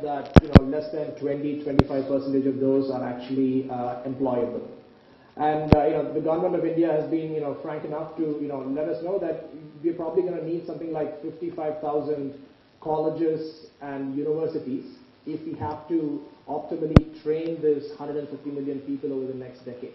that less than 20-25% of those are actually employable. And the government of India has been frank enough to let us know that we're probably going to need something like 55,000 colleges and universities if we have to optimally train this 150 million people over the next decade.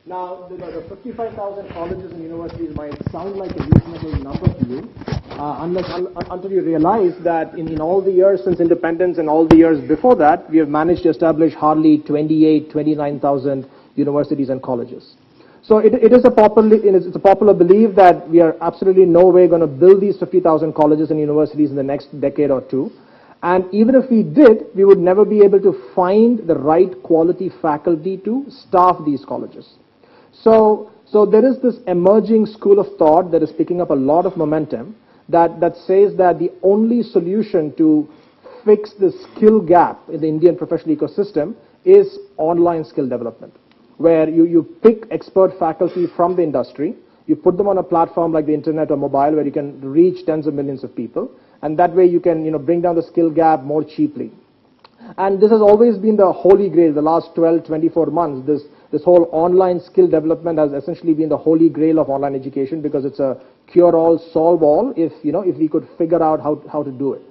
Now, the 55,000 colleges and universities might sound like a reasonable number to you, until you realize that in all the years since independence and all the years before that, we have managed to establish hardly 29,000 universities and colleges. So it's a popular belief that we are absolutely no way going to build these 50,000 colleges and universities in the next decade or two. And even if we did, we would never be able to find the right quality faculty to staff these colleges. So there is this emerging school of thought that is picking up a lot of momentum that says that the only solution to fix the skill gap in the Indian professional ecosystem is online skill development, where you pick expert faculty from the industry, you put them on a platform like the internet or mobile where you can reach tens of millions of people, and that way you can bring down the skill gap more cheaply. And this has always been the holy grail. The last 12, 24 months, this whole online skill development has essentially been the holy grail of online education, because it's a cure-all, solve-all if we could figure out how to do it.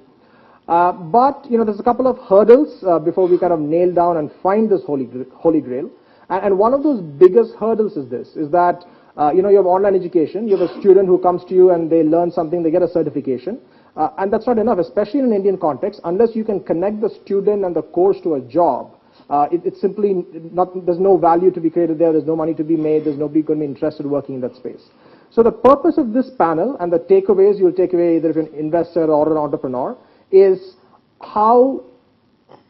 But there's a couple of hurdles before we kind of nail down and find this holy grail. And one of those biggest hurdles is that you have online education. You have a student who comes to you and they learn something, they get a certification. And that's not enough, especially in an Indian context, unless you can connect the student and the course to a job. It's simply not, there's no value to be created there, there's no money to be made, there's nobody going to be interested working in that space. So the purpose of this panel and the takeaways you'll take away either if you're an investor or an entrepreneur is how,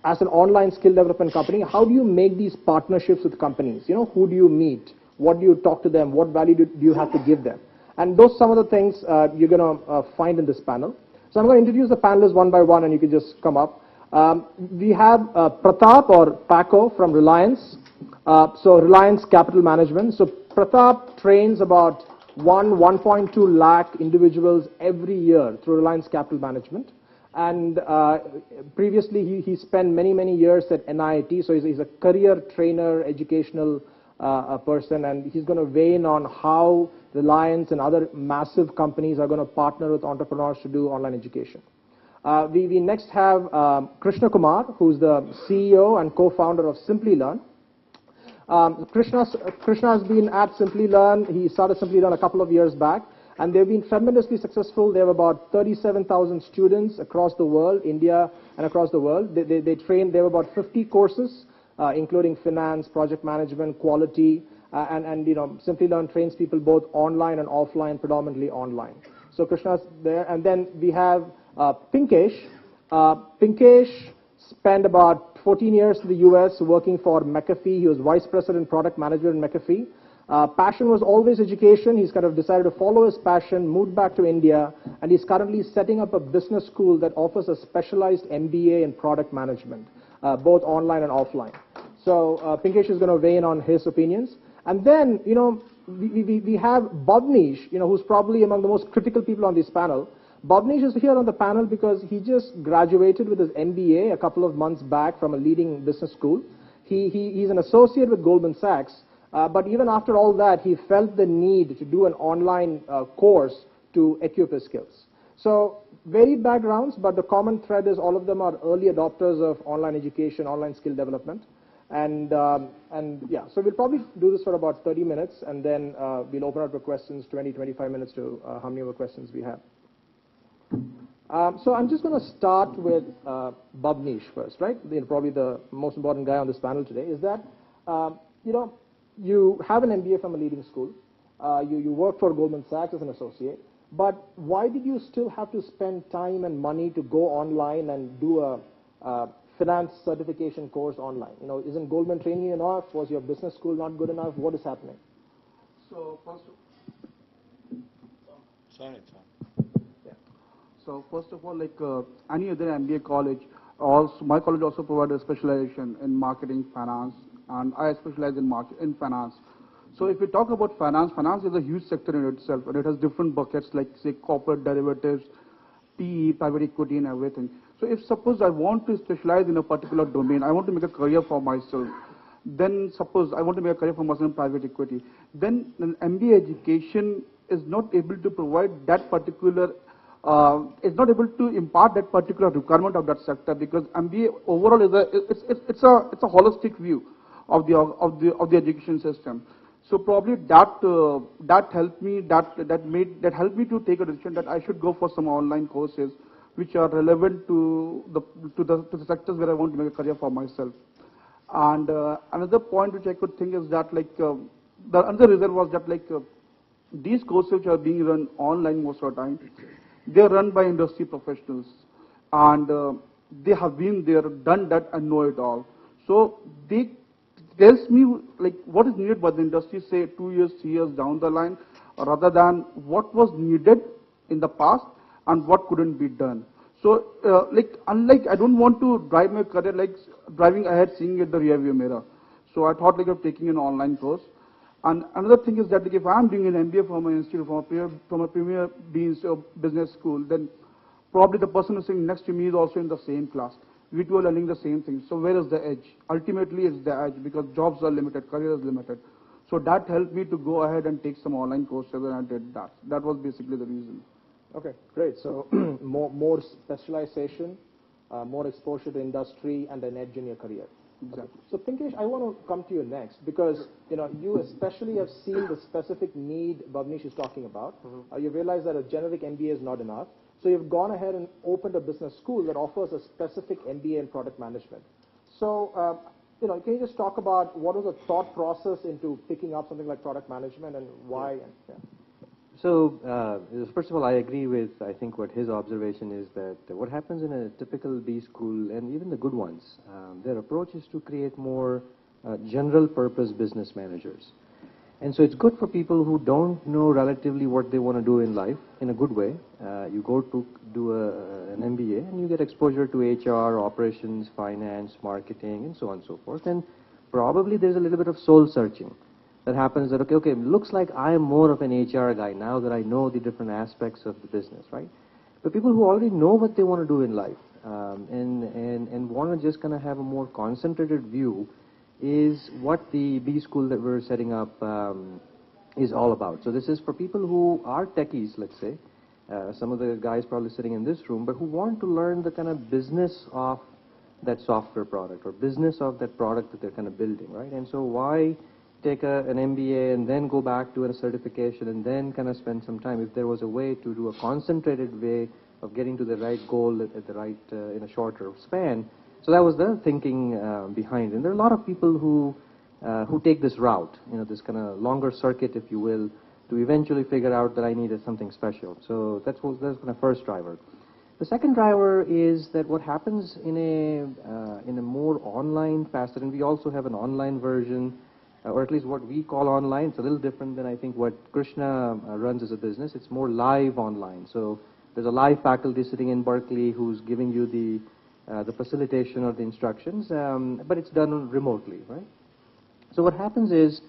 as an online skill development company, how do you make these partnerships with companies? Who do you meet? What do you talk to them? What value do you have to give them? And those some of the things you're going to find in this panel. So I'm going to introduce the panelists one by one, and you can just come up. We have Pratap or Paco from Reliance. So Reliance Capital Management. So Pratap trains about 1.2 lakh individuals every year through Reliance Capital Management. And previously he spent many years at NIIT. So he's a career trainer, educational person, and he's going to weigh in on how Reliance and other massive companies are going to partner with entrepreneurs to do online education. We next have Krishna Kumar, who's the CEO and co-founder of Simplilearn. Krishna has been at Simplilearn. He started Simplilearn a couple of years back, and they've been tremendously successful. They have about 37,000 students across the world, India and across the world. They train, they have about 50 courses, including finance, project management, quality, and Simplilearn trains people both online and offline, predominantly online. So Krishna's there, and then we have Pinkesh. Pinkesh spent about 14 years in the US working for McAfee. He was vice president product manager in McAfee. Passion was always education. He's kind of decided to follow his passion, moved back to India, and he's currently setting up a business school that offers a specialized MBA in product management, both online and offline. So Pinkesh is going to weigh in on his opinions. And then, we have Bhavnish, who's probably among the most critical people on this panel. Bhavnish is here on the panel because he just graduated with his MBA a couple of months back from a leading business school. He's an associate with Goldman Sachs, but even after all that, he felt the need to do an online course to equip his skills. So varied backgrounds, but the common thread is all of them are early adopters of online education, online skill development. And yeah, so we'll probably do this for about 30 minutes, and then we'll open up for questions, 20-25 minutes to how many other questions we have. So I'm just going to start with Bhavnish first, right? Probably the most important guy on this panel today is that, you have an MBA from a leading school. You work for Goldman Sachs as an associate. But why did you still have to spend time and money to go online and do a finance certification course online? Isn't Goldman training you enough? Was your business school not good enough? What is happening? So first of all, like any other MBA college, also my college also provided a specialization in marketing, finance, and I specialize in finance. So if we talk about finance, finance is a huge sector in itself, and it has different buckets like say corporate derivatives, PE, private equity, and everything. So if suppose I want to specialize in a particular domain, I want to make a career for myself, then suppose I want to make a career for myself in private equity, then an MBA education is not able to provide that particular, is not able to impart that particular requirement of that sector, because MBA overall is it's a holistic view of the education system. So probably that helped me that helped me to take a decision that I should go for some online courses which are relevant to the sectors where I want to make a career for myself. And another point which I could think is that the another reason was that these courses which are being run online most of the time, they are run by industry professionals, and they have been there, done that, and know it all. So they tells me what is needed by the industry, say 2 years, 3 years down the line, rather than what was needed in the past and what couldn't be done. So unlike I don't want to drive my career driving ahead, seeing at the rearview mirror. So I thought of taking an online course. And another thing is that if I'm doing an MBA from an institute, from a premier business school, then probably the person who's sitting next to me is also in the same class. We two are learning the same thing. So where is the edge? Ultimately, it's the edge, because jobs are limited, career is limited. So that helped me to go ahead and take some online courses, and I did that. That was basically the reason. Okay, great. So more specialization, more exposure to industry, and an edge in your career. Exactly. Okay. So Pinkesh, I want to come to you next, because you especially have seen the specific need Bhavnish is talking about. You realize that a generic MBA is not enough. So you've gone ahead and opened a business school that offers a specific MBA in product management. So, can you just talk about what was the thought process into picking up something like product management and why? And, yeah. So, first of all, I agree with, I think, what his observation is, that what happens in a typical B school, and even the good ones, their approach is to create more general purpose business managers. And so it's good for people who don't know relatively what they want to do in life, in a good way. You go to do an MBA and you get exposure to HR, operations, finance, marketing, and so on and so forth. And probably there's a little bit of soul searching that happens, that, okay, looks like I'm more of an HR guy now that I know the different aspects of the business, right? But people who already know what they want to do in life and want to just kind of have a more concentrated view is what the B school that we're setting up is all about. So this is for people who are techies, let's say, some of the guys probably sitting in this room, but who want to learn the kind of business of that software product or business of that product that they're kind of building, right? And so why take an MBA and then go back to a certification and then kind of spend some time if there was a way to do a concentrated way of getting to the right goal at the right, in a shorter span. So that was the thinking behind it. And there are a lot of people who take this route, this kind of longer circuit, if you will, to eventually figure out that I needed something special. So that's my first driver. The second driver is that what happens in a more online facet, and we also have an online version, or at least what we call online. It's a little different than I think what Krishna runs as a business. It's more live online. So there's a live faculty sitting in Berkeley who's giving you the facilitation or the instructions, but it's done remotely, right? So what happens is,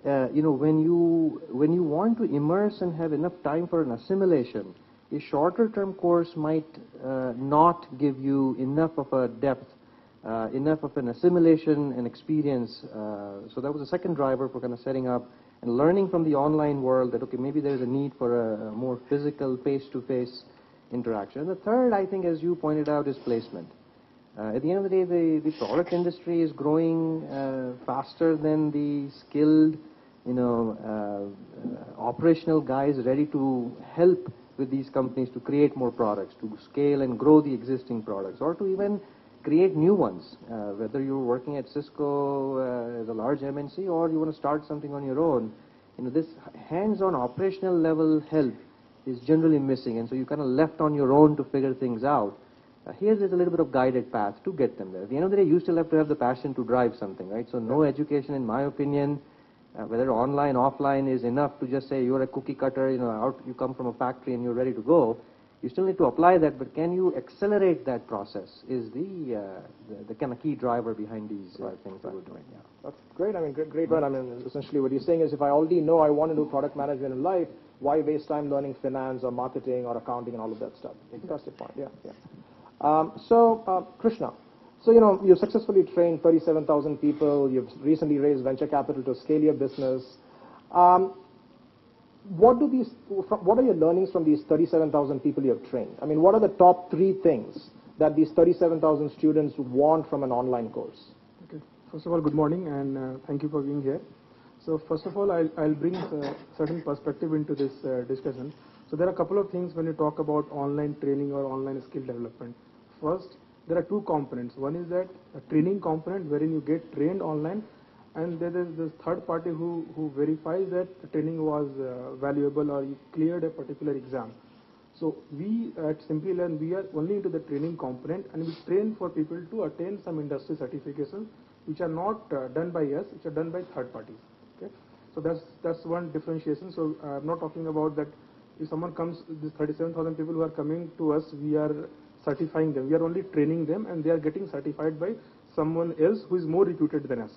when you want to immerse and have enough time for an assimilation, a shorter term course might not give you enough of a depth, enough of an assimilation and experience. So that was the second driver for kind of setting up and learning from the online world that, okay, maybe there's a need for a more physical, face-to-face interaction. And the third, I think, as you pointed out, is placement. At the end of the day, the product industry is growing faster than the skilled, operational guys ready to help with these companies to create more products, to scale and grow the existing products, or to even create new ones. Whether you're working at Cisco as a large MNC or you want to start something on your own, this hands-on operational level help is generally missing, and so you're kind of left on your own to figure things out. Here's a little bit of guided path to get them there. At the end of the day, you still have to have the passion to drive something, right? So no education, in my opinion, whether online, offline, is enough to just say you're a cookie cutter, you come from a factory and you're ready to go. You still need to apply that, but can you accelerate that process is the kind of key driver behind these things that we're doing. Yeah. Okay, great. I mean, great. Right. I mean, essentially what you're saying is if I already know I want to do product management in life, why waste time learning finance or marketing or accounting and all of that stuff? Fantastic point. Yeah, yeah. Krishna, so you've successfully trained 37,000 people. You've recently raised venture capital to scale your business. What are your learnings from these 37,000 people you have trained? I mean, what are the top 3 things that these 37,000 students want from an online course? Okay. First of all, good morning, and thank you for being here. So first of all, I'll bring a certain perspective into this discussion. So there are a couple of things when you talk about online training or online skill development. First, there are 2 components. One is that a training component wherein you get trained online, and there is this third party who verifies that the training was valuable or you cleared a particular exam. So we at Simplilearn, we are only into the training component, and we train for people to attain some industry certifications which are not done by us, which are done by third parties. Okay, so that's one differentiation. So I'm not talking about that if someone comes, these 37,000 people who are coming to us, we are certifying them. We are only training them, and they are getting certified by someone else who is more reputed than us.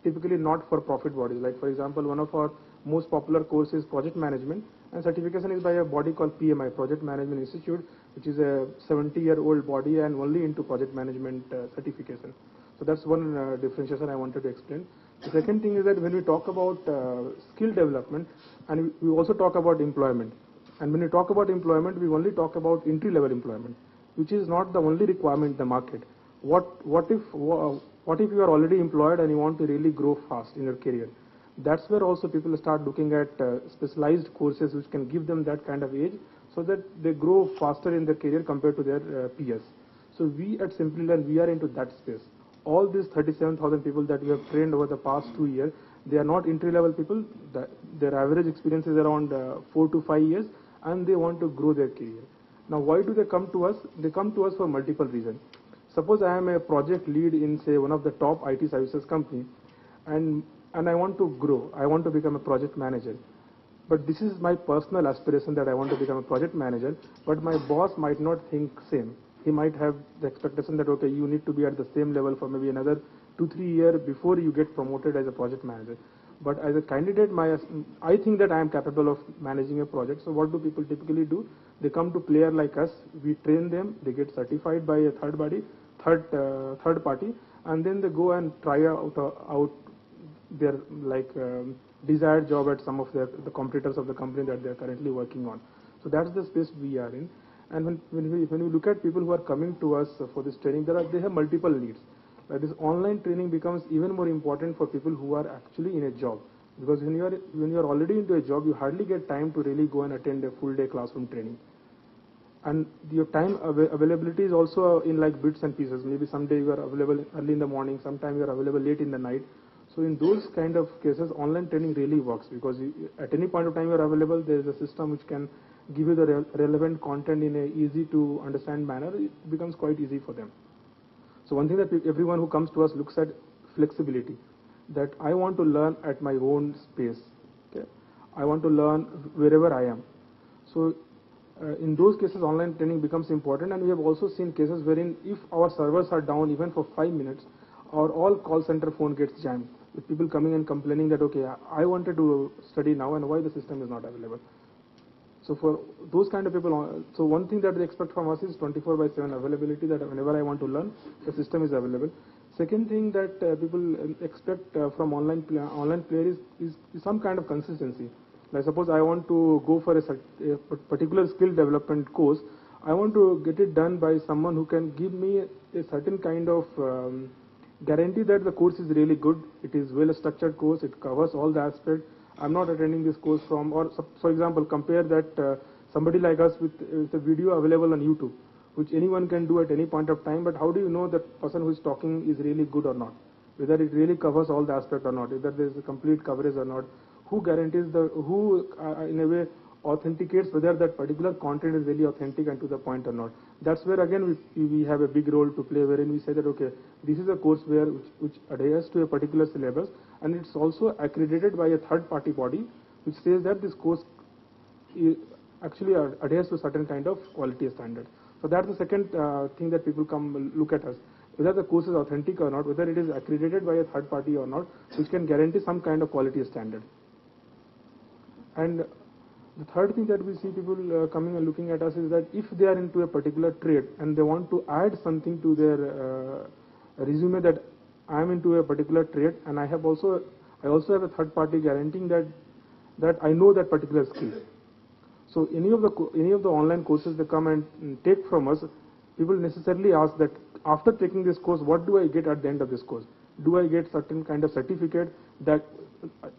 Typically not for profit bodies. Like for example, one of our most popular courses is project management, and certification is by a body called PMI, Project Management Institute, which is a 70-year-old body and only into project management certification. So that's one differentiation I wanted to explain. The second thing is that when we talk about skill development, and we also talk about employment. And when we talk about employment, we only talk about entry-level employment, which is not the only requirement in the market. What if you are already employed and you want to really grow fast in your career? That's where also people start looking at specialized courses which can give them that kind of age, so that they grow faster in their career compared to their peers. So we at Simplilearn, we are into that space. All these 37,000 people that we have trained over the past 2 years, they are not entry-level people. Their average experience is around 4 to 5 years, and they want to grow their career. Now, why do they come to us? They come to us for multiple reasons. Suppose I am a project lead in, say, one of the top IT services company, and I want to grow. I want to become a project manager. But this is my personal aspiration that I want to become a project manager, but my boss might not think same. He might have the expectation that, okay, you need to be at the same level for maybe another 2-3 years before you get promoted as a project manager. But as a candidate, I think that I am capable of managing a project. So what do people typically do? They come to player like us. We train them. They get certified by a third party, and then they go and try out their desired job at some of the competitors of the company that they are currently working on. So that's the space we are in. And when we look at people who are coming to us for this training, they have multiple needs. This online training becomes even more important for people who are actually in a job, because when you are already into a job, you hardly get time to really go and attend a full day classroom training. And your time availability is also in like bits and pieces. Maybe someday you are available early in the morning, sometime you are available late in the night. So in those kind of cases, online training really works, because at any point of time you are available. There is a system which can give you the relevant content in a easy to understand manner. It becomes quite easy for them. So one thing that everyone who comes to us looks at flexibility, that I want to learn at my own space. Okay? I want to learn wherever I am. So in those cases, online training becomes important, and we have also seen cases wherein if our servers are down even for 5 minutes, our all call center phone gets jammed, with people coming and complaining that, okay, I wanted to study now, and why the system is not available. So for those kind of people, so one thing that they expect from us is 24/7 availability, that whenever I want to learn, the system is available. Second thing that people expect from online player is some kind of consistency. Like suppose I want to go for a particular skill development course, I want to get it done by someone who can give me a certain kind of guarantee that the course is really good, it is well structured course, it covers all the aspects. I'm not attending this course from, or for example, compare that somebody like us with a video available on YouTube, which anyone can do at any point of time, but how do you know that person who is talking is really good or not? Whether it really covers all the aspects or not, whether there is a complete coverage or not, who guarantees in a way authenticates whether that particular content is really authentic and to the point or not. That's where again we have a big role to play, wherein we say that, okay, this is a course which adheres to a particular syllabus, and it's also accredited by a third party body which says that this course actually adheres to a certain kind of quality standard. So that's the second thing that people come look at us, whether the course is authentic or not, whether it is accredited by a third party or not, which can guarantee some kind of quality standard. And The third thing that we see people coming and looking at us is that if they are into a particular trade and they want to add something to their resume that I am into a particular trade, and I also have a third party guaranteeing that I know that particular skill. So any of the online courses they come and take from us, people necessarily ask that after taking this course, what do I get at the end of this course? Do I get certain kind of certificate that,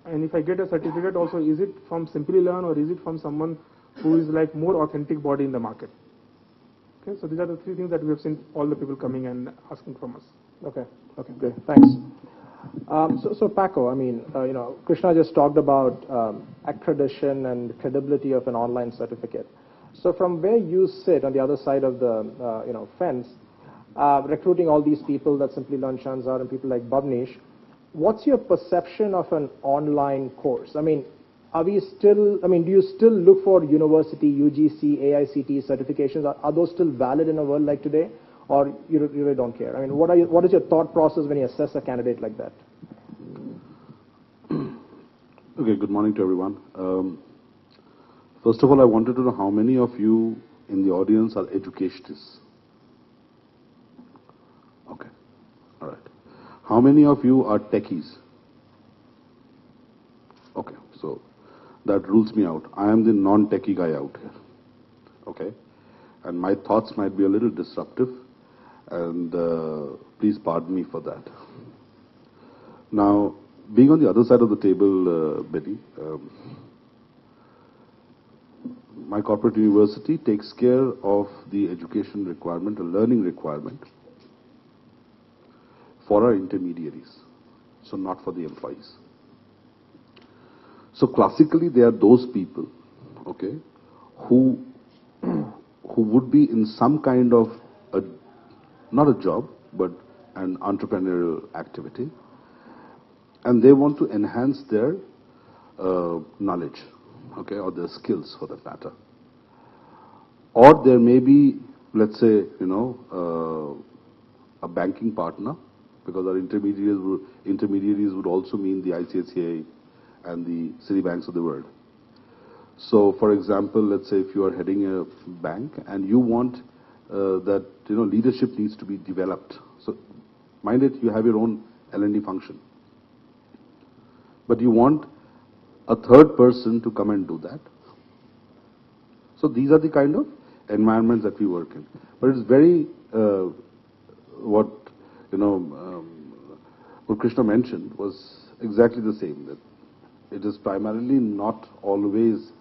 and if I get a certificate also, is it from Simplilearn or is it from someone who is like more authentic body in the market? Okay, so these are the three things that we have seen all the people coming and asking from us. Okay, great, thanks. So Paco, I mean, Krishna just talked about accreditation and credibility of an online certificate. So from where you sit on the other side of the fence, recruiting all these people that Simplilearn churns out and people like Bhavnish, what's your perception of an online course? I mean, do you still look for university, UGC, AICTE certifications? Are those still valid in a world like today? Or you really don't care? I mean, what is your thought process when you assess a candidate like that? Okay, good morning to everyone. First of all, I wanted to know how many of you in the audience are educationists? Okay, all right. How many of you are techies? Okay, so that rules me out. I am the non-techie guy out here. Okay, and my thoughts might be a little disruptive, and please pardon me for that. Now, being on the other side of the table, Betty, my corporate university takes care of the education requirement, a learning requirement for our intermediaries, so not for the employees. So classically, they are those people, okay, who would be in some kind of not a job, but an entrepreneurial activity, and they want to enhance their knowledge, okay, or their skills for that matter. Or there may be, let's say, a banking partner, because our intermediaries would also mean the ICICI and the Citibanks of the world. So, for example, let's say if you are heading a bank and you want that leadership needs to be developed. So, mind it, you have your own L&D function, but you want a third person to come and do that. So these are the kind of environments that we work in. But it's very what Krishna mentioned was exactly the same. That it is primarily not always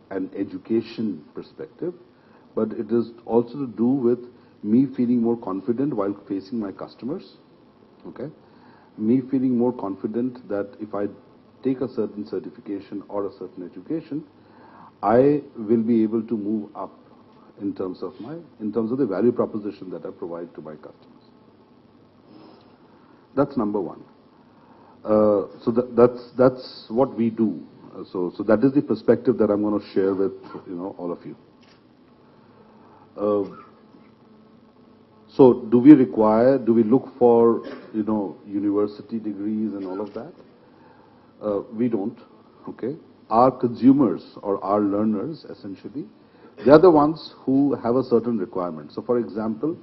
an education perspective, but it is also to do with me feeling more confident while facing my customers, okay? Me feeling more confident that if I take a certain certification or a certain education, I will be able to move up in terms of the value proposition that I provide to my customers. That's number one. So that's what we do. So that is the perspective that I'm going to share with all of you. So do we look for university degrees and all of that? We don't. Okay. Our consumers or our learners, essentially, they are the ones who have a certain requirement. So, for example,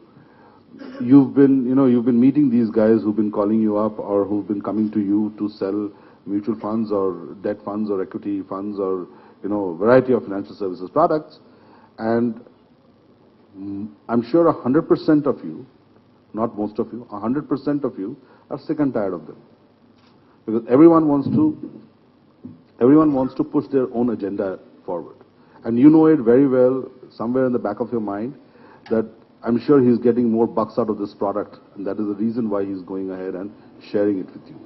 you've been meeting these guys who've been calling you up or who've been coming to you to sell mutual funds or debt funds or equity funds or variety of financial services products, and I'm sure 100% of you, not most of you, 100% of you are sick and tired of them, because everyone wants to push their own agenda forward, and you know it very well somewhere in the back of your mind that I'm sure he's getting more bucks out of this product, and that is the reason why he's going ahead and sharing it with you.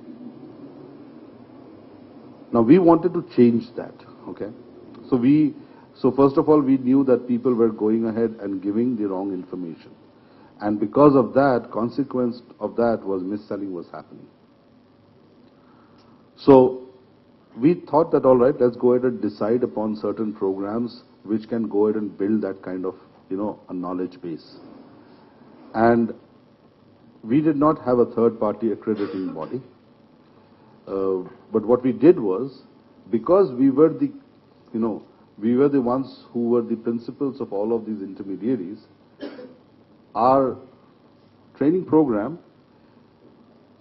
Now, we wanted to change that, okay? So first of all, we knew that people were going ahead and giving the wrong information. And because of that, consequence of that was mis-selling was happening. So we thought that, all right, let's go ahead and decide upon certain programs which can go ahead and build that kind of, a knowledge base. And we did not have a third-party accrediting body. But what we did was, because we were we were the ones who were the principals of all of these intermediaries. Our training program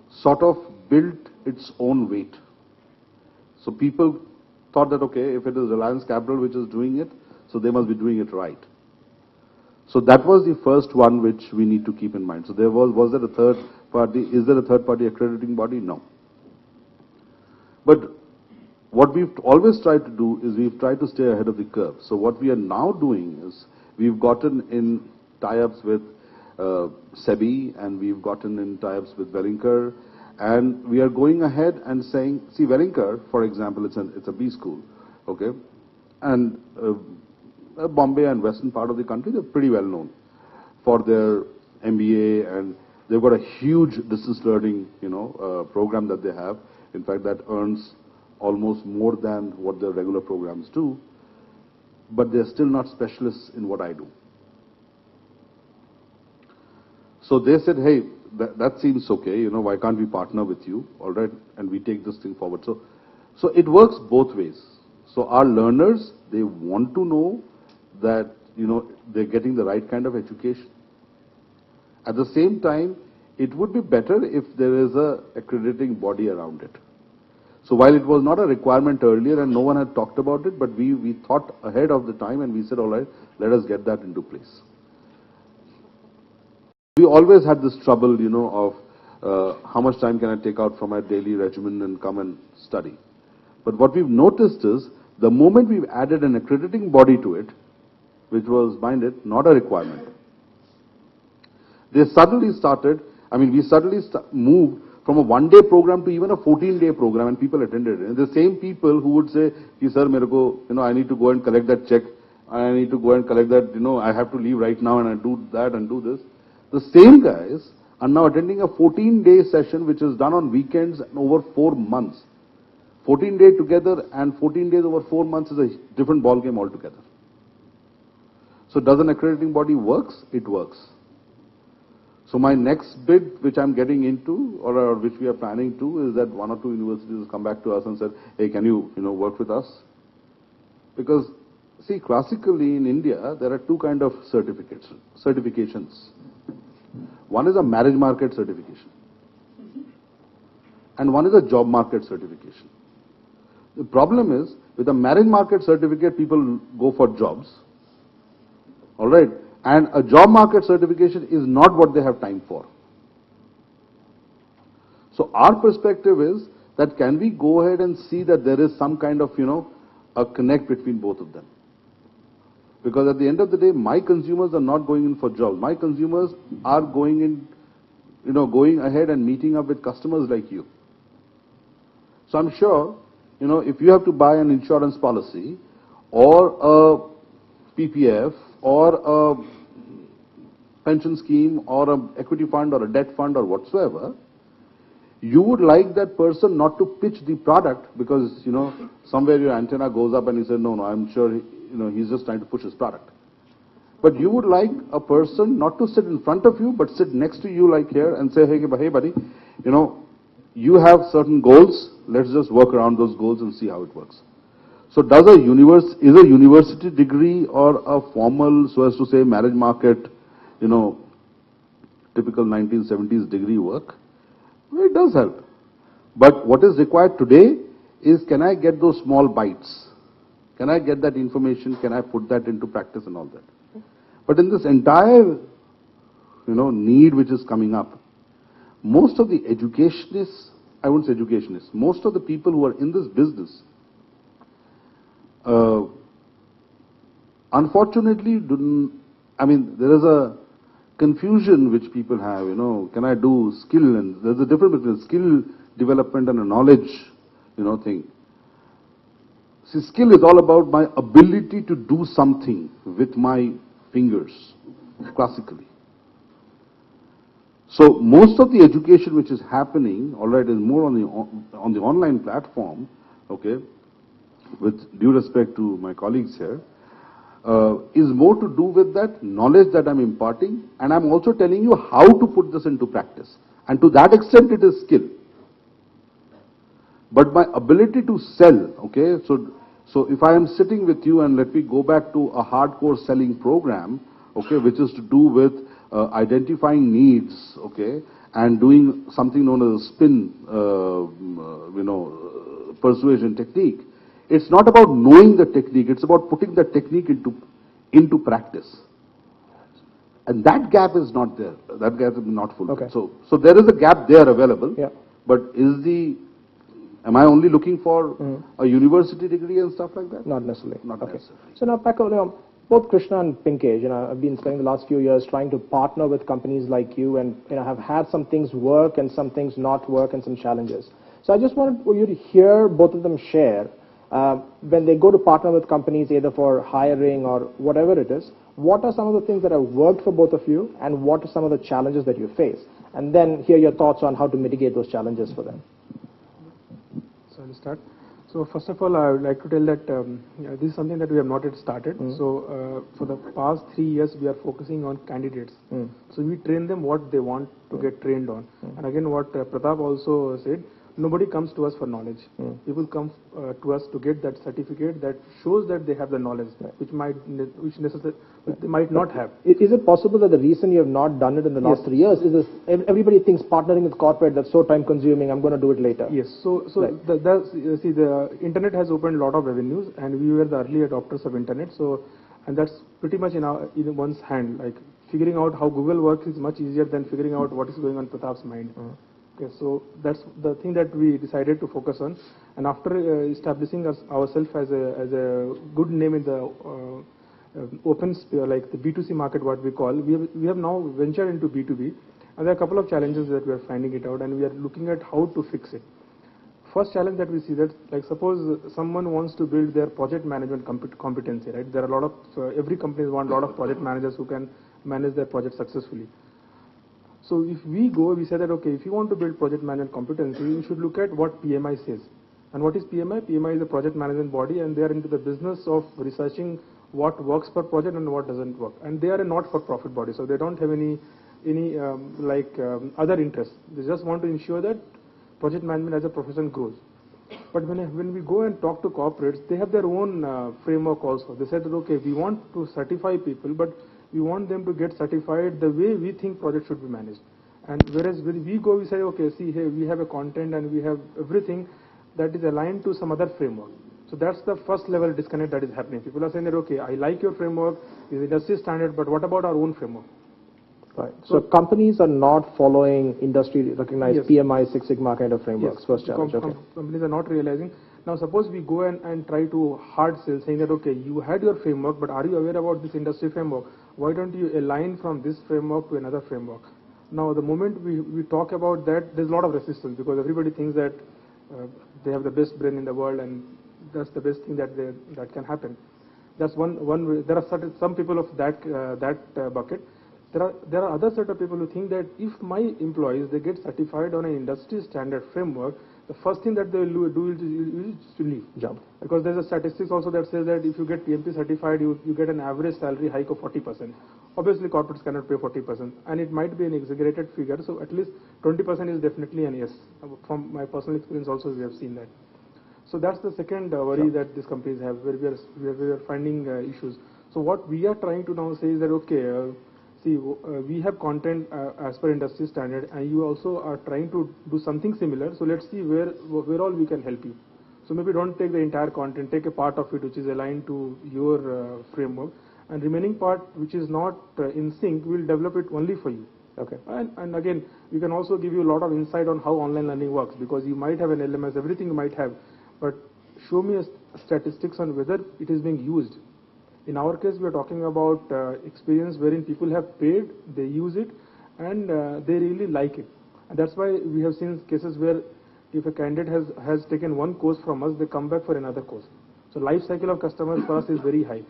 sort of built its own weight. So people thought that, okay, if it is Reliance Capital which is doing it, so they must be doing it right. So that was the first one which we need to keep in mind. So there was there a third party, is there a third party accrediting body? No. But what we've always tried to do is we've tried to stay ahead of the curve. So what we are now doing is we've gotten in tie-ups with SEBI, and we've gotten in tie-ups with Wellinger, and we are going ahead and saying, see, Wellinger, for example, it's a B school, okay, and Bombay and western part of the country, they're pretty well known for their MBA, and they've got a huge distance learning, program that they have. In fact, that earns almost more than what their regular programs do, but they're still not specialists in what I do. So they said, hey, that seems okay, why can't we partner with you, all right, and we take this thing forward. So it works both ways. So our learners, they want to know that, they're getting the right kind of education. At the same time, it would be better if there is a accrediting body around it. So while it was not a requirement earlier and no one had talked about it, but we thought ahead of the time and we said, all right, let us get that into place. We always had this trouble, of how much time can I take out from my daily regimen and come and study. But what we've noticed is the moment we've added an accrediting body to it, which was, mind it, not a requirement, they suddenly started, we suddenly moved from a one-day program to even a 14-day program, and people attended it. And the same people who would say, sir, I need to go and collect that check, I need to go and collect that, I have to leave right now and I do that and do this. The same guys are now attending a 14-day session which is done on weekends over 4 months. 14 days together and 14 days over 4 months is a different ballgame altogether. So does an accrediting body works? It works. So my next bid which I'm getting into, or which we are planning to, is that 1 or 2 universities will come back to us and said, hey, can you, work with us? Because, see, classically in India, there are 2 kinds of certifications. One is a marriage market certification, and one is a job market certification. The problem is, with a marriage market certificate, people go for jobs, all right, and a job market certification is not what they have time for. So our perspective is that can we go ahead and see that there is some kind of, a connect between both of them. Because at the end of the day, my consumers are not going in for jobs. My consumers are going in, going ahead and meeting up with customers like you. So I'm sure, if you have to buy an insurance policy or a PPF or a pension scheme or an equity fund or a debt fund or whatsoever, you would like that person not to pitch the product because, somewhere your antenna goes up and you say, no, I'm sure, he's just trying to push his product. But you would like a person not to sit in front of you, but sit next to you like here and say, hey buddy, you have certain goals, let's just work around those goals and see how it works. So is a university degree or a formal, so as to say, marriage market, typical 1970s degree work? Well, it does help. But what is required today is, can I get those small bites? Can I get that information? Can I put that into practice and all that? But in this entire, need which is coming up, most of the educationists, I wouldn't say educationists, most of the people who are in this business, unfortunately, there is a confusion which people have, can I do skill? And there's a difference between skill development and a knowledge, thing. See, skill is all about my ability to do something with my fingers, classically. So most of the education which is happening, all right, is more on the online platform, okay, with due respect to my colleagues here, is more to do with that knowledge that I'm imparting, and I'm also telling you how to put this into practice. And to that extent, it is skill. But my ability to sell, okay, so So if I am sitting with you, and let me go back to a hardcore selling program, okay, which is to do with identifying needs, okay, and doing something known as a spin, persuasion technique. It's not about knowing the technique, it's about putting the technique into practice. And that gap is not there. That gap is not fulfilled. Okay. So there is a gap there available. Yeah. But am I only looking for a university degree and stuff like that? Not necessarily. Not Okay. necessarily. So now, Paco, both Krishna and Pinkesh, I've been spending the last few years trying to partner with companies like you, and have had some things work and some things not work and some challenges. So I just wanted for you to hear both of them share when they go to partner with companies either for hiring or whatever it is. What are some of the things that have worked for both of you, and what are some of the challenges that you face? And then hear your thoughts on how to mitigate those challenges for them. So I'll start. So first of all, I would like to tell that this is something that we have not yet started. So for the past 3 years, we are focusing on candidates. So we train them what they want to get trained on. And again, what Pratap also said, nobody comes to us for knowledge. People come to us to get that certificate that shows that they have the knowledge, which they might not have. Is it possible that the reason you have not done it in the last 3 years is this, everybody thinks partnering with corporate, that's so time consuming, I'm going to do it later? Yes. So Right. the internet has opened a lot of avenues, and we were the early adopters of internet. So, and that's pretty much in one's hand. Like figuring out how Google works is much easier than figuring out what is going on Pratap's mind. Okay, so that's the thing that we decided to focus on. And after establishing ourselves as a good name in the open sphere, like the B2C market, what we call, we have now ventured into B2B. And there are a couple of challenges that we are finding it out, and we are looking at how to fix it. First challenge that we see, that like suppose someone wants to build their project management competency, right? There are a lot of every company want a lot of project managers who can manage their project successfully. So if we say that, okay, if you want to build project management competency, you should look at what PMI says. And what is PMI? PMI is a project management body, and they are into the business of researching what works per project and what doesn't work. And they are a not-for-profit body, so they don't have any other interests. They just want to ensure that project management as a profession grows. But when we go and talk to corporates, they have their own framework also. They said that, okay, we want to certify people, but we want them to get certified the way we think projects should be managed. And whereas when we go, we say, okay, see here, we have a content and we have everything that is aligned to some other framework. So that's the first level disconnect that is happening. People are saying that, okay, I like your framework, it's industry standard, but what about our own framework? Right. So companies are not following industry recognized PMI, Six Sigma kind of frameworks. Yes. First challenge. Companies are not realizing. Now suppose we go and try to hard sell, saying that, okay, you had your framework, but are you aware about this industry framework? Why don't you align from this framework to another framework? Now the moment we talk about that, there's a lot of resistance, because everybody thinks that they have the best brain in the world, and that's the best thing that can happen. That's one way. There are some people of that bucket. There are other set of people who think that if my employees, they get certified on an industry standard framework, the first thing that they will do is to leave. Jump. Because there's a statistics also that says that if you get PMP certified, you get an average salary hike of 40%. Obviously, corporates cannot pay 40%, and it might be an exaggerated figure. So at least 20% is definitely an yes. From my personal experience also, we have seen that. So that's the second worry that these companies have, where we are finding issues. So what we are trying to now say is that, okay, we have content as per industry standard, and you also are trying to do something similar. So let's see where all we can help you. So maybe don't take the entire content, take a part of it which is aligned to your framework, and remaining part which is not in sync, we'll develop it only for you. Okay. And again, we can also give you a lot of insight on how online learning works, because you might have an LMS, everything you might have, but show me statistics on whether it is being used. In our case, we are talking about experience wherein people have paid, they use it, and they really like it. And that's why we have seen cases where if a candidate has taken one course from us, they come back for another course. So life cycle of customers for us is very high.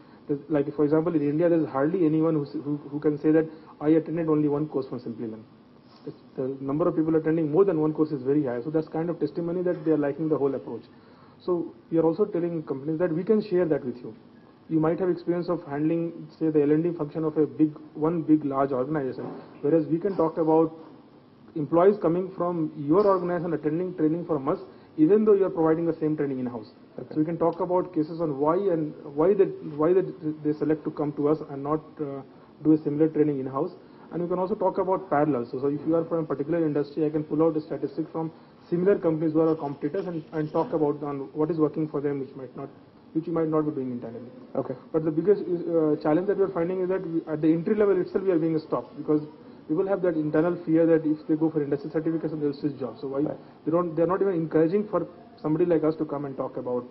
Like for example, in India, there's hardly anyone who can say that I attended only one course from Simplilearn. The number of people attending more than one course is very high. So that's kind of testimony that they are liking the whole approach. So we are also telling companies that we can share that with you. You might have experience of handling, say, the L&D function of one big large organization, whereas we can talk about employees coming from your organization attending training from us, even though you are providing the same training in-house. Okay. So we can talk about cases on why they select to come to us and not do a similar training in-house. And we can also talk about parallels. So if you are from a particular industry, I can pull out a statistic from similar companies who are our competitors and talk about on what is working for them, which you might not be doing internally. Okay. But the biggest challenge that we are finding is that at the entry level itself we are being stopped, because people have that internal fear that if they go for industry certification they'll switch jobs. So why they're not even encouraging for somebody like us to come and talk about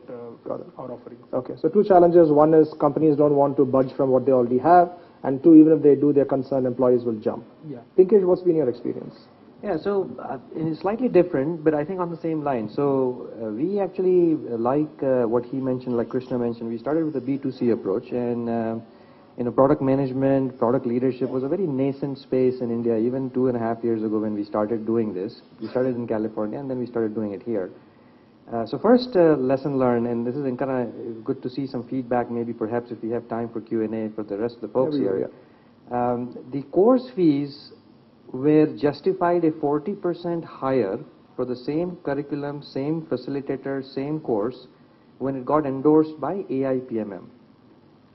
our offerings. Okay. So two challenges. One is companies don't want to budge from what they already have, and two, even if they do, their concerned employees will jump. Yeah. Pinkesh, what's been your experience? Yeah, so it's slightly different, but I think on the same line. So we actually like what he mentioned, like Krishna mentioned, we started with a B2C approach, and product management, product leadership was a very nascent space in India even 2.5 years ago when we started doing this. We started in California and then we started doing it here. So first lesson learned, and this is kind of good to see some feedback, maybe perhaps if we have time for Q&A for the rest of the folks here. The course fees were justified a 40% higher for the same curriculum, same facilitator, same course when it got endorsed by AIPMM.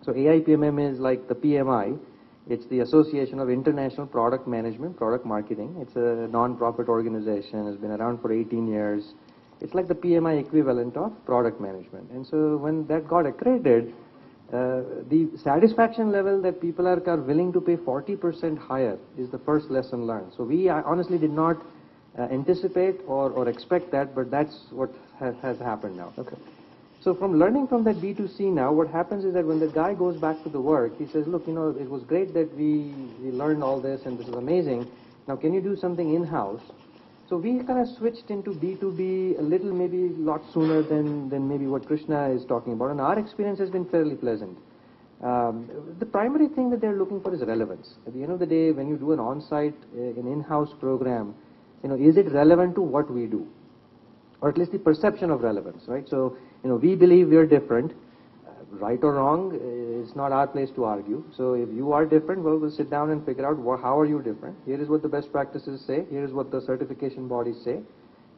So AIPMM is like the PMI. It's the Association of International Product Management, Product Marketing. It's a non-profit organization. It's been around for 18 years. It's like the PMI equivalent of product management. And so when that got accredited, the satisfaction level that people are willing to pay 40% higher is the first lesson learned. So we honestly did not anticipate or expect that, but that's what has happened now. Okay. So from learning from that B2C now, what happens is that when the guy goes back to the work, he says, look, it was great that we learned all this and this is amazing. Now can you do something in-house? So we kind of switched into B2B a little, maybe a lot sooner than maybe what Krishna is talking about. And our experience has been fairly pleasant. The primary thing that they're looking for is relevance. At the end of the day, when you do an on-site, an in-house program, is it relevant to what we do? Or at least the perception of relevance, right? So, we believe we're different. Right or wrong, it's not our place to argue. So if you are different, well, we'll sit down and figure out how are you different. Here is what the best practices say. Here is what the certification bodies say.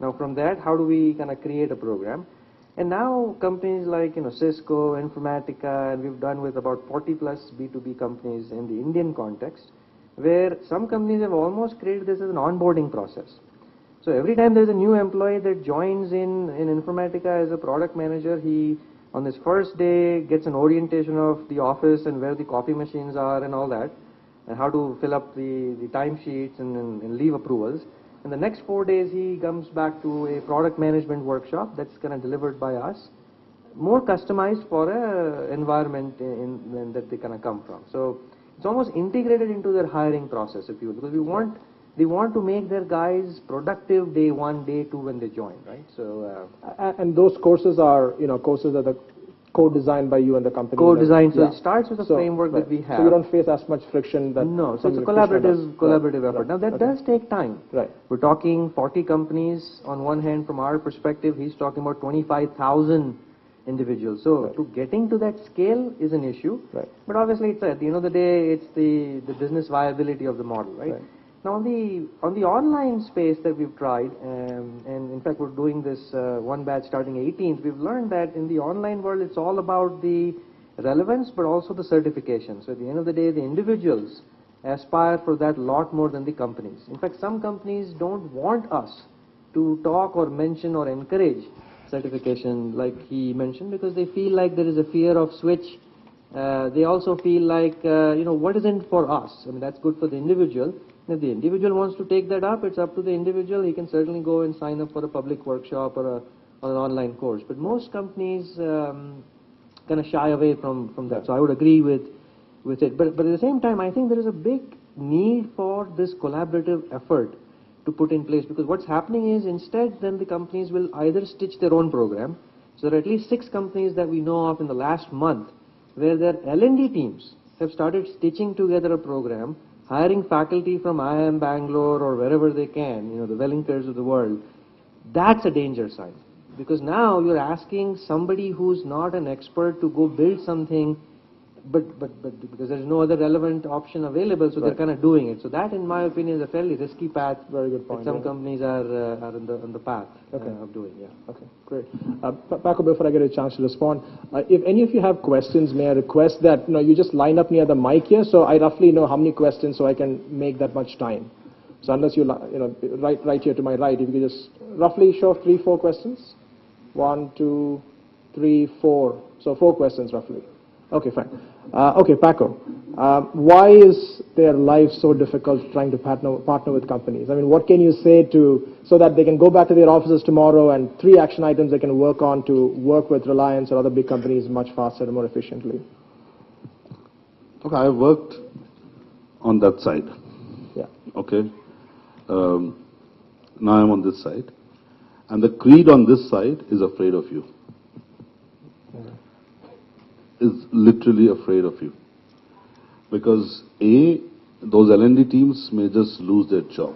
Now from that, how do we kind of create a program? And now companies like Cisco, Informatica, and we've done with about 40 plus B2B companies in the Indian context, where some companies have almost created this as an onboarding process. So every time there's a new employee that joins in Informatica as a product manager, he on his first day gets an orientation of the office and where the coffee machines are and all that, and how to fill up the timesheets and leave approvals. And the next 4 days he comes back to a product management workshop that's kind of delivered by us, more customized for a environment that they kind of come from. So it's almost integrated into their hiring process, if you will, because they want to make their guys productive day 1, day 2 when they join, right? So and those courses are courses that are co-designed by you and the company. Co-designed. So it starts with a framework that we have. So you don't face as much friction. No. So it's a collaborative effort. Now that does take time. Right. We're talking 40 companies on one hand. From our perspective, he's talking about 25,000 individuals. So to getting to that scale is an issue. Right. But obviously, it's at the end of the day, it's the business viability of the model, right? Now on the online space that we've tried, and in fact we're doing this one batch starting 18th, we've learned that in the online world it's all about the relevance but also the certification. So at the end of the day, the individuals aspire for that lot more than the companies. In fact, some companies don't want us to talk or mention or encourage certification like he mentioned, because they feel like there is a fear of switch. They also feel like, what isn't for us? I mean, that's good for the individual. If the individual wants to take that up, it's up to the individual. He can certainly go and sign up for a public workshop or an online course. But most companies kind of shy away from that. So I would agree with it. But at the same time, I think there is a big need for this collaborative effort to put in place, because what's happening is instead then the companies will either stitch their own program. So there are at least 6 companies that we know of in the last month where their L&D teams have started stitching together a program, hiring faculty from IIM Bangalore or wherever they can, the Wellingtons of the world. That's a danger sign, because now you're asking somebody who's not an expert to go build something but because there's no other relevant option available, so they're kind of doing it. So that, in my opinion, is a fairly risky path. Very good point. That some companies are on the path of doing. Yeah. Okay, great. Paco, before I get a chance to respond, if any of you have questions, may I request that you just line up near the mic here, so I roughly know how many questions, so I can make that much time. So unless you right here to my right, if you could just roughly show 3-4 questions. 1, 2, 3, 4. So 4 questions roughly. Okay, fine. Okay, Paco, why is their life so difficult trying to partner with companies? I mean, what can you say so that they can go back to their offices tomorrow and 3 action items they can work on to work with Reliance or other big companies much faster and more efficiently? Okay, I worked on that side. Yeah. Okay. Now I'm on this side. And the creed on this side is afraid of you. Is literally afraid of you. Because A, those L&D teams may just lose their job.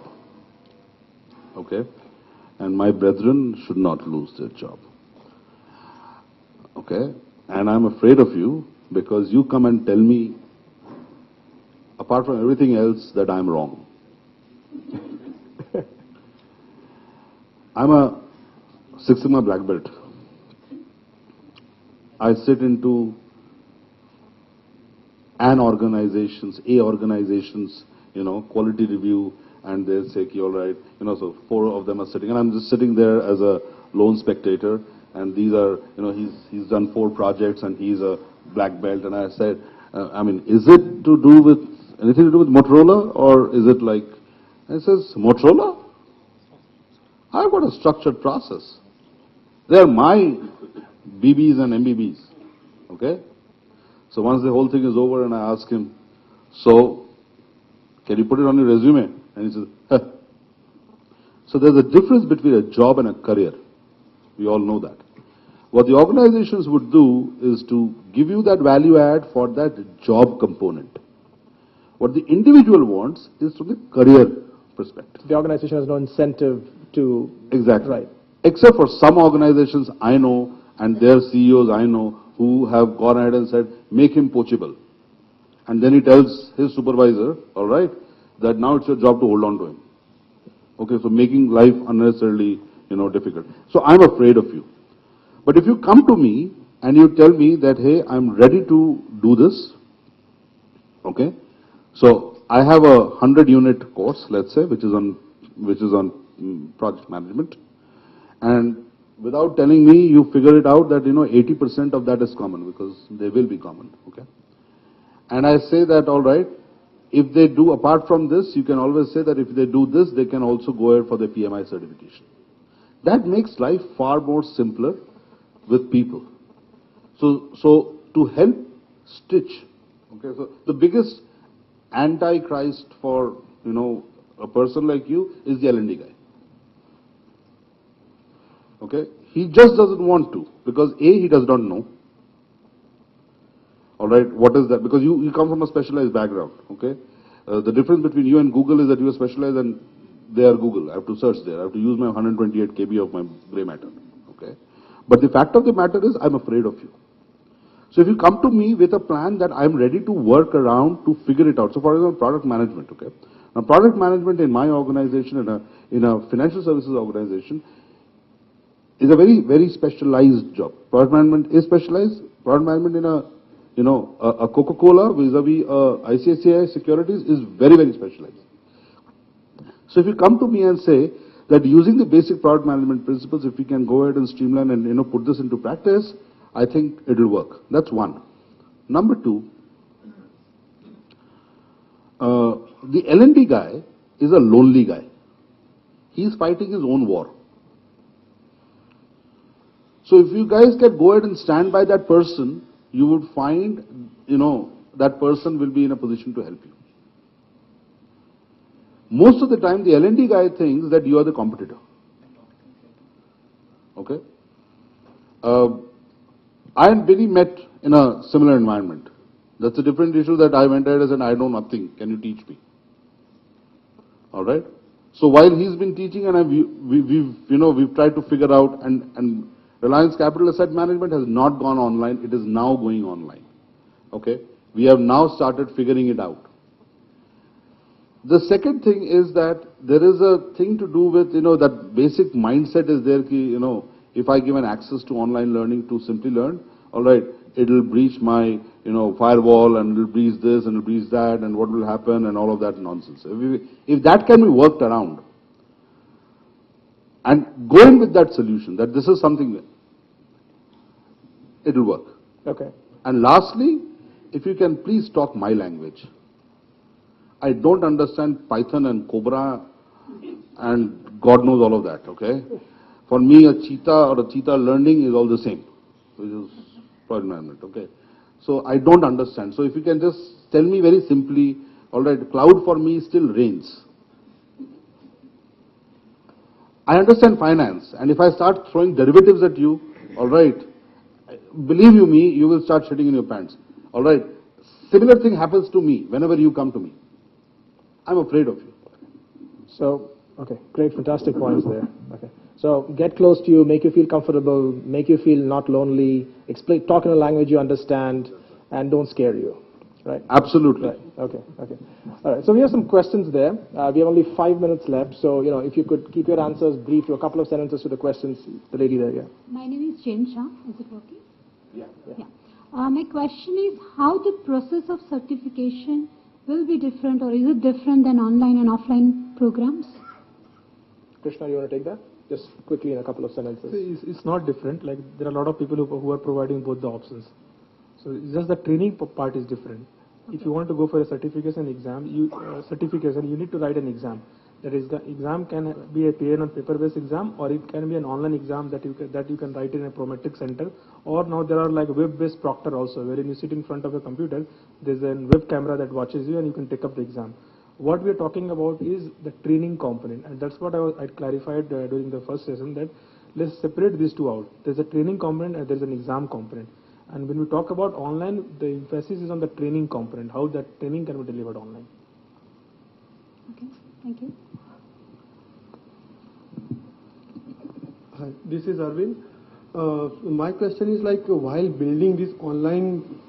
Okay? And my brethren should not lose their job. Okay? And I'm afraid of you because you come and tell me, apart from everything else, that I'm wrong. I'm a Six Sigma black belt. I sit into organizations, quality review, and they'll say, all right, so 4 of them are sitting, and I'm just sitting there as a lone spectator, and these are, he's done 4 projects, and he's a black belt, and I said, is it anything to do with Motorola, or is it like, and it says, Motorola? I've got a structured process. They're my BBs and MBBs, okay? So once the whole thing is over and I ask him, so, can you put it on your resume? And he says, huh. So there's a difference between a job and a career. We all know that. What the organizations would do is to give you that value add for that job component. What the individual wants is from the career perspective. The organization has no incentive to... Exactly. Right. Except for some organizations I know and their CEOs I know who have gone ahead and said, make him poachable. And then he tells his supervisor, all right, that now it's your job to hold on to him. Okay, so making life unnecessarily, difficult. So I'm afraid of you. But if you come to me and you tell me that, hey, I'm ready to do this, okay, so I have a 100-unit course, let's say, which is on project management, and without telling me, you figure it out that 80% of that is common, because they will be common, okay. And I say that, all right, if they do, apart from this, you can always say that if they do this, they can also go ahead for the PMI certification. That makes life far more simpler with people. So to help stitch, okay, so the biggest antichrist for, a person like you is the L&D guy. Okay, he just doesn't want to, because A, he does not know. All right, what is that? Because you come from a specialized background, okay? The difference between you and Google is that you are specialized and they are Google. I have to search there. I have to use my 128 KB of my gray matter, okay? But the fact of the matter is, I'm afraid of you. So if you come to me with a plan that I'm ready to work around to figure it out. So for example, product management, okay? Now product management in my organization, in a financial services organization, is a very, very specialized job. Product management is specialized. Product management in a Coca-Cola vis-a-vis ICICI Securities is very, very specialized. So if you come to me and say that using the basic product management principles, if we can go ahead and streamline and put this into practice, I think it will work. That's one. Number two, the L&D guy is a lonely guy. He's fighting his own war. So if you guys can go ahead and stand by that person, you would find, that person will be in a position to help you. Most of the time, the L&D guy thinks that you are the competitor. Okay? I and Billy met in a similar environment. That's a different issue that I went ahead and said, I know nothing, can you teach me? All right? So while he's been teaching and we've tried to figure out, and Reliance Capital Asset Management has not gone online, it is now going online. Okay? We have now started figuring it out. The second thing is that there is a thing to do with, that basic mindset is there, if I give an access to online learning to simply learn, all right, it will breach my, firewall, and it will breach this and it will breach that, and what will happen, and all of that nonsense. If that can be worked around, and going with that solution, that this is something, it will work. Okay. And lastly, if you can please talk my language. I don't understand Python and Cobra and God knows all of that, okay? For me, a cheetah or a cheetah learning is all the same, which is project management, okay? So I don't understand. So if you can just tell me very simply, all right, cloud for me still reigns. I understand finance, and if I start throwing derivatives at you, all right, believe you me, you will start shitting in your pants, all right? Similar thing happens to me whenever you come to me. I'm afraid of you. So, okay, great, fantastic points there. Okay. So get close to you, make you feel comfortable, make you feel not lonely, explain, talk in a language you understand, and don't scare you, right? Absolutely. Right. Okay. Okay. All right. So we have some questions there. We have only 5 minutes left. So, if you could keep your answers brief to a couple of sentences to the questions, the lady there, yeah. My name is Jen Shah. Is it working? Yeah. Yeah. My question is how the process of certification will be different, or is it different than online and offline programs? Krishna, you want to take that? Just quickly in a couple of sentences. It's not different. Like there are a lot of people who are providing both the options. So it's just the training part is different. Okay. If you want to go for a certification exam, you need to write an exam. That is, the exam can be a pen and paper-based exam, or it can be an online exam that you can write in a Prometric center. Or now there are like web-based proctor also, wherein you sit in front of a computer. There's a web camera that watches you, and you can take up the exam. What we are talking about is the training component, and that's what I clarified during the first session, that let's separate these two out. There's a training component and there's an exam component. And when we talk about online, the emphasis is on the training component, how that training can be delivered online. Okay, thank you. Hi, this is Arvind. My question is like, while building these online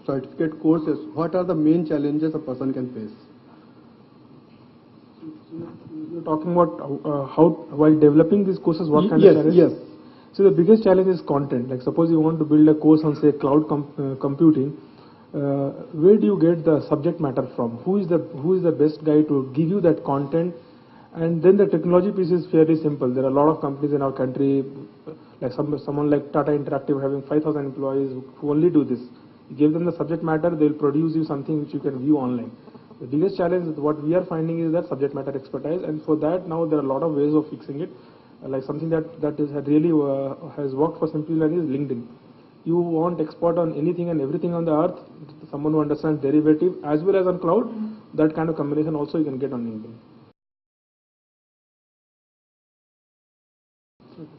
certificate courses, what are the main challenges a person can face? You're talking about how, while developing these courses, what kind of challenge? Yes. So the biggest challenge is content. Like suppose you want to build a course on say cloud computing, where do you get the subject matter from? Who is the best guy to give you that content? And then the technology piece is fairly simple. There are a lot of companies in our country, like someone like Tata Interactive having 5,000 employees who only do this. You give them the subject matter, they'll produce you something which you can view online. The biggest challenge, what we are finding, is that subject matter expertise, and for that now there are a lot of ways of fixing it. Like something that really has worked for Simply Learning is LinkedIn. You want expert on anything and everything on the earth, someone who understands derivative as well as on cloud, that kind of combination also you can get on LinkedIn.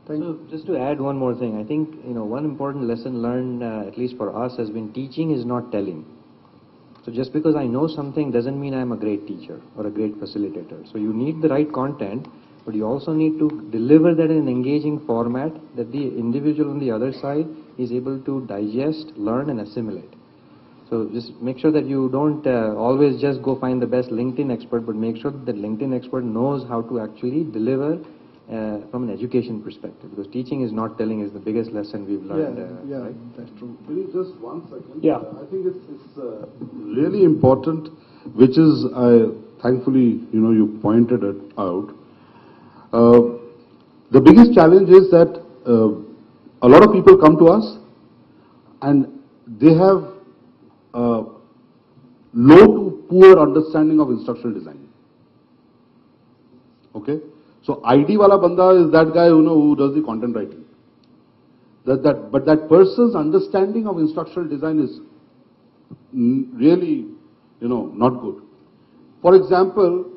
So just to add one more thing, I think one important lesson learned, at least for us, has been teaching is not telling. So just because I know something doesn't mean I'm a great teacher or a great facilitator. So you need the right content, but you also need to deliver that in an engaging format that the individual on the other side is able to digest, learn, and assimilate. So just make sure that you don't always just go find the best LinkedIn expert, but make sure that the LinkedIn expert knows how to actually deliver from an education perspective, because teaching is not telling is the biggest lesson we've learned. Right? That's true. Maybe just 1 second. Yeah. I think it's really important, which is, thankfully, you pointed it out. The biggest challenge is that a lot of people come to us and they have low to poor understanding of instructional design. Okay? So ID wala banda is that guy who does the content writing. But that person's understanding of instructional design is really, not good. For example,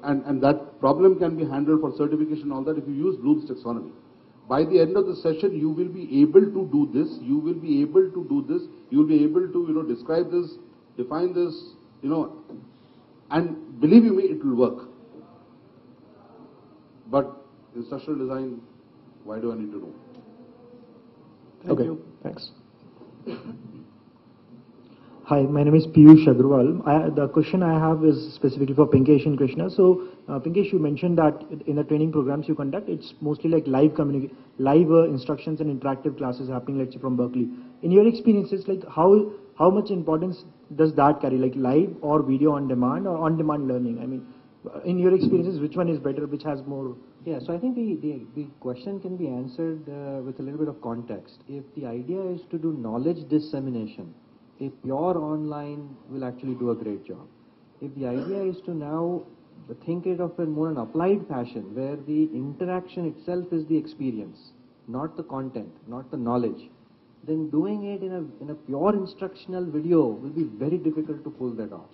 and that problem can be handled for certification and all that if you use Bloom's taxonomy. By the end of the session, you will be able to do this, you will be able to do this, you will be able to, describe this, define this, and believe you me, it will work. But instructional design, why do I need to know? Thank you. Thanks. Hi, my name is Piyush Agrawal. The question I have is specifically for Pinkesh and Krishna. So, Pinkesh, you mentioned that in the training programs you conduct, it's mostly like live instructions and interactive classes happening, let's say, from Berkeley. In your experiences, like how much importance does that carry, like live or video on demand or on-demand learning? I mean, in your experiences, which one is better, which has more? Yeah, so I think the question can be answered with a little bit of context. If the idea is to do knowledge dissemination, a pure online will actually do a great job. If the idea is to now think it of in more an applied fashion, where the interaction itself is the experience, not the content, not the knowledge, then doing it in a pure instructional video will be very difficult to pull that off.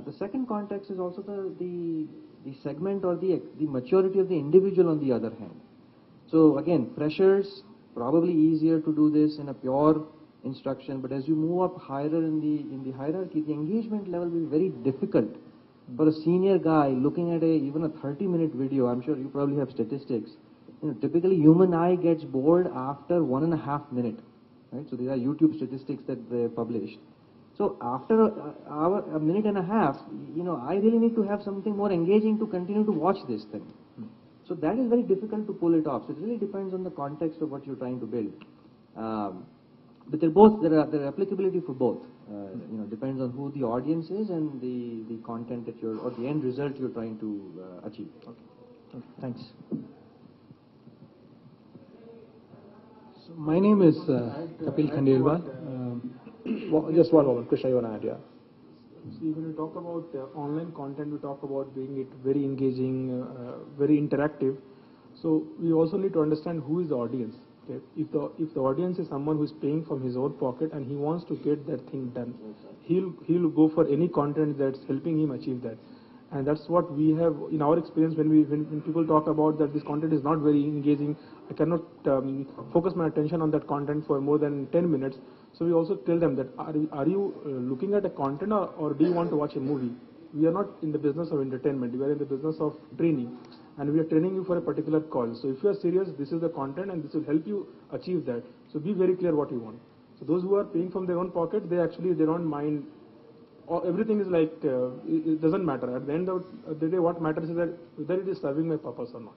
The second context is also the segment or the maturity of the individual on the other hand. So again, freshers, probably easier to do this in a pure instruction, but as you move up higher in the hierarchy, the engagement level will be very difficult. For a senior guy looking at even a 30-minute video, I'm sure you probably have statistics. Typically human eye gets bored after 1.5 minutes, right? So these are YouTube statistics that they published. So after a minute and a half, I really need to have something more engaging to continue to watch this thing. So that is very difficult to pull it off. So it really depends on the context of what you're trying to build. But there are applicability for both. Depends on who the audience is and the content that or the end result you're trying to achieve. Okay, thanks. So my name is Kapil Khandelwal. Just one moment, Krishna, you want to add? Yeah. See, when we talk about online content, we talk about doing it very engaging, very interactive. So we also need to understand who is the audience. Okay? If the audience is someone who is paying from his own pocket and he wants to get that thing done, he'll go for any content that's helping him achieve that. And that's what we have in our experience when people talk about that this content is not very engaging, I cannot focus my attention on that content for more than 10 minutes. So we also tell them that are you looking at a content or do you want to watch a movie? We are not in the business of entertainment, we are in the business of training. And we are training you for a particular cause. So if you are serious, this is the content and this will help you achieve that. So be very clear what you want. So those who are paying from their own pocket, they don't mind. Everything is like, it doesn't matter. At the end of the day, what matters is that whether it is serving my purpose or not.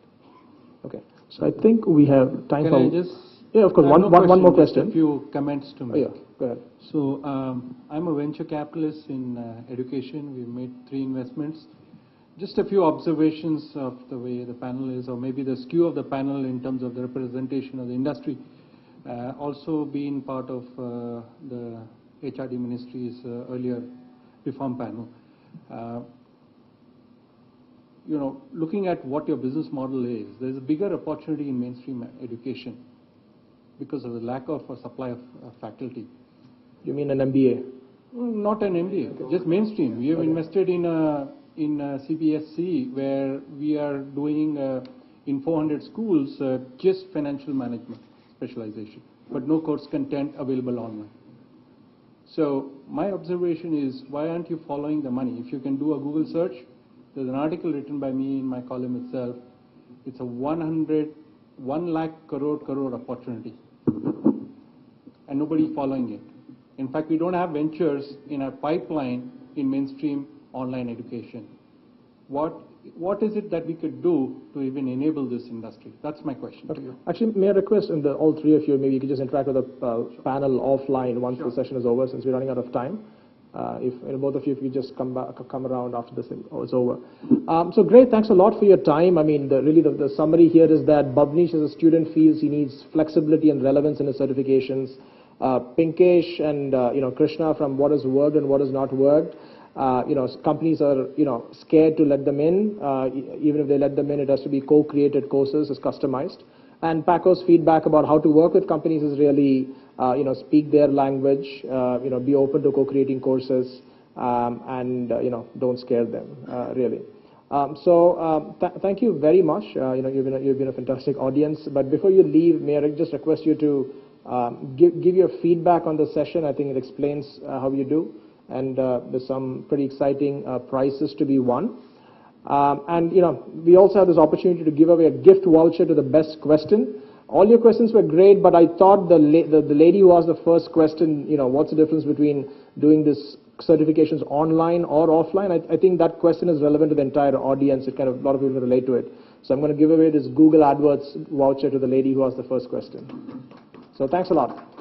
Okay. So I think we have time for... Can I just... Yeah, of course. One more question. Just a few comments to make. Oh, yeah. Go ahead. So I'm a venture capitalist in education. We've made 3 investments. Just a few observations of the way the panel is, or maybe the skew of the panel in terms of the representation of the industry. Also being part of the HRD Ministry's earlier reform panel. Looking at what your business model is, there's a bigger opportunity in mainstream education because of the lack of a supply of faculty. You mean an MBA? Not an MBA, okay. Just mainstream. We have invested in CBSC, where we are doing in 400 schools just financial management specialization, but no course content available online. So my observation is, why aren't you following the money? If you can do a Google search, there's an article written by me in my column itself. It's a 1 lakh crore opportunity, and nobody following it. In fact, we don't have ventures in our pipeline in mainstream online education. What is it that we could do to even enable this industry? That's my question to you. Actually, may I request all 3 of you, maybe you could just interact with the panel offline once the session is over, since we're running out of time. If both of you, if you just come around after this is over. So great, thanks a lot for your time. I mean, the summary here is that Bhavnish as a student feels he needs flexibility and relevance in his certifications. Pinkesh and Krishna from what has worked and what has not worked. Companies are scared to let them in. Even if they let them in, it has to be co-created courses, is customized. And Paco's feedback about how to work with companies is really speak their language, be open to co-creating courses, and don't scare them really. Thank you very much. You've been a fantastic audience. But before you leave, may I just request you to give your feedback on the session. I think it explains how you do, and there's some pretty exciting prizes to be won. And we also have this opportunity to give away a gift voucher to the best question. All your questions were great, but I thought the lady who asked the first question, what's the difference between doing this certifications online or offline? I think that question is relevant to the entire audience. A lot of people relate to it. So I'm going to give away this Google AdWords voucher to the lady who asked the first question. So thanks a lot.